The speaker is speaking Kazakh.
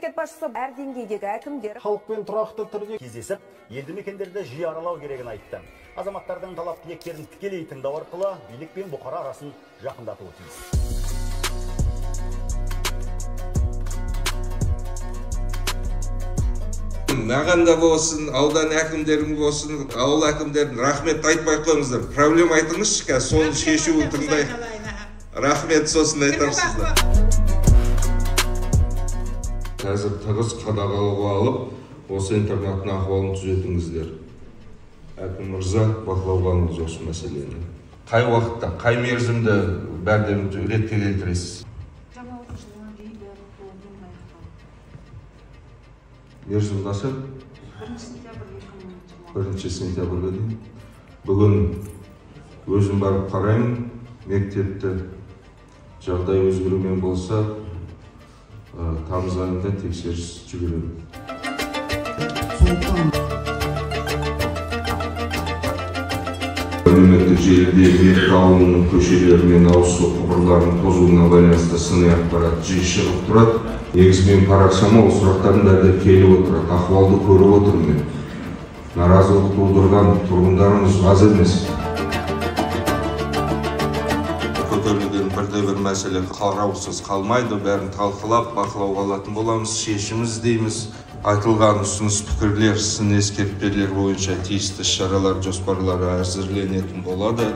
Мемлекет басшысы әр деңгейдегі әкімдер халықпен тұрақты түрде кездесіп, елді мекендерді жиі аралау керегін айтты. Азаматтардың талап тілектерін тікелей тыңдау арқылы билік пен бұқара арасын жақындатуы тиіс. Маған да болсын, аудан әкімдерің болсын, ауыл әкімдерін рахмет айтпай қойыңыздар. Проблема айтыңызшы, соны шешуін тыңдай. Рахмет, сосын айтарсыздар. Қазір тығыз қадағалауға алып, осы интернаттың ахуалын түзетіңіздер. Әкім мырза бақылауға алыңыз осы мәселені. Қай уақытта, қай мерзімді бәрден ретке келтіресіз? Жаңа оқу жылына дейін Мерзім насы? 1 сентябрьге дейін. Бүгін өзім барып қараймын, мектепті жағдай өзгерумен болса, тамыз айында тексеріс жүгіремін. Әлеуметтік желіде Меркі ауылының көшелерімен ауызсу құбырларының тозуына байланысты сыни ақпарат жиі шығып тұрады. Негізінен парақшама ол сұрақтардың бәрі келіп отырады. Ахуалды көріп отырмын. Наразылық тудырған тұрғындарымыз аз емес. Көтерілген бір мәселе қараусыз қалмайды, бәрін талқылап, бақылауға алатын боламыз, шешім іздейміз. Айтылған ұсыныс пікірлер, сын ескертпелер бойынша тиісті шаралар жоспарлары әзірленетін болады.